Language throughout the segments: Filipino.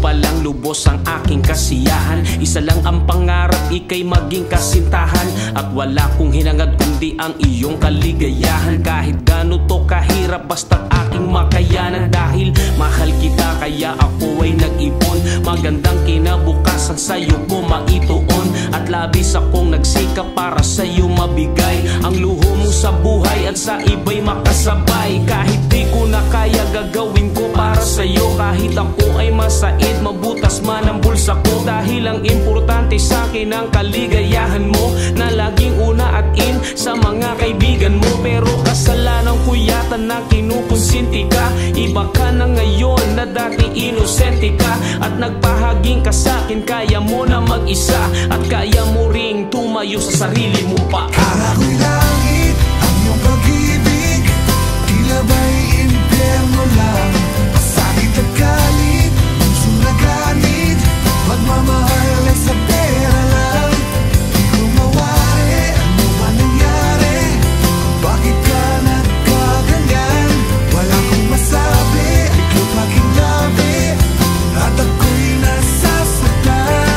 pa lang lubos ang aking kasiyahan. Isa lang ang pangarap, ika'y maging kasintahan. At wala kong hinangad kundi ang iyong kaligayahan. Kahit gaano to kahirap, basta't aking makayanan. Dahil mahal kita kaya ako ay nag-ipon. Magandang kinabukasan sa'yo ko maituon. At labis akong nagsikap para sa'yo mabigay ang luho mo sa buhay at sa iba'y makasabay. Kahit di ko na kaya gagawin ko para sa'yo. Kahit ako ay masait, mabutas man ang bulsa ko. Dahil ang importante sa'kin ang kaligayahan mo, na laging una at in sa mga kaibigan mo. Pero kasalanan ko yata na kinukonsinti ka. Iba ka na ngayon na dati inosente ka. At nagpahaging ka sa'kin, kaya mo na mag-isa. At kaya mo ring tumayo sa sarili mo pa. Akala ko'y langit ang iyong pag-ibig, tila ba'y impyerno lang. Pasakit at galit, puso na ganit, pagmamahal ay sa pera lang. Di ko mawari, ano ba nangyari, kung bakit ka nagkaganyan. Wala kong masabi, iklop aking labi, at ako'y nasasaktan.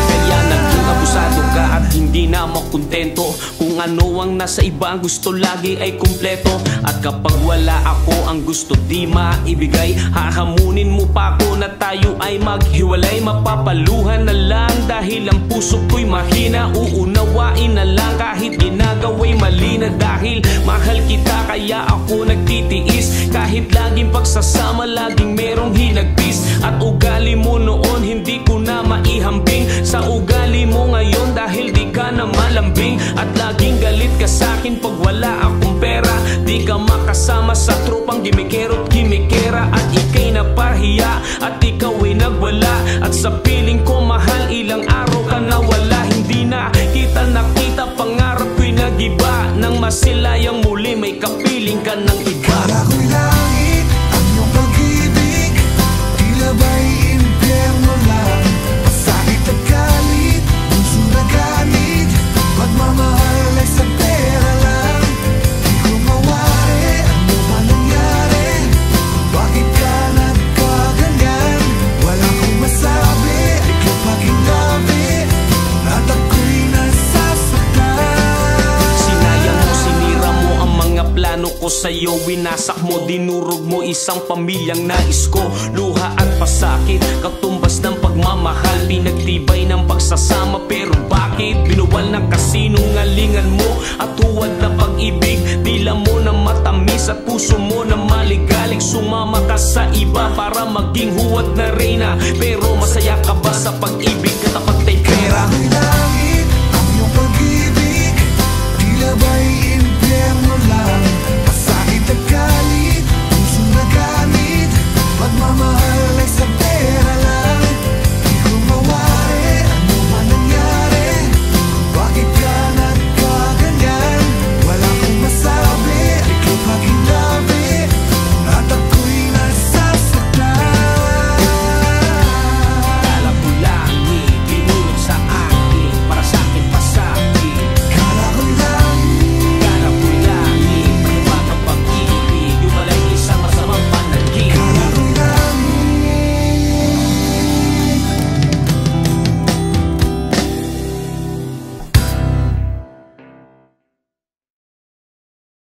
Kaya naging abusado ka at hindi na makontento. Kung ano ang nasa iba, ang gusto lagi ay kumpleto. At kapag wala ako, ang gusto di maibigay. Hahamunin mo pa ako na tayo ay maghiwalay. Mapapaluhan na lang dahil ang puso ko'y mahina. Uunawain na lang kahit ginagawa'y mali na. Dahil mahal kita kaya ako nagtitiis. Kahit laging pagsasama, laging merong hinagpis. At ugali mo noon hindi ko na maihambing sa ugali mo ngayon, dahil di ka na malambing. At laging galit ka sa'kin pag wala akong pera. Di ka makasama sa tropang gimikero't gimikera. At ika'y napahiya at ikaw ay nagwala. At sa piling ko mahal, ilang araw ka nawala. Hindi na kita nakita, pangarap ko'y nagiba. Nang masilayang muli may kapiling ka ng iba. Akala ko'y langit ang iyong pag-ibig, tila ba'y impyerno lang. Pasakit at galit, puso na ganit, pagmamahal ay sa pera lang. Di ko mawari, ano ba nangyari, kung bakit ka nagkaganyan. Wala kong masabi, iklop aking labi, at ako'y nasasaktan. Sinayang mo, sinira mo ang mga plano ko sa'yo. Winasak mo, dinurog mo isang pamilyang nais ko. Luha at pasakit, katumbas ng pagmamahal. Pinagtibay ng pagsasama, pero bakit binuwal ng kasinungalingan mo? At huwad na pag-ibig, dila mo na matamis at puso mo na maligalig. Sumama ka sa iba para maging huwad na reyna. Pero masaya ka ba sa pag-ibig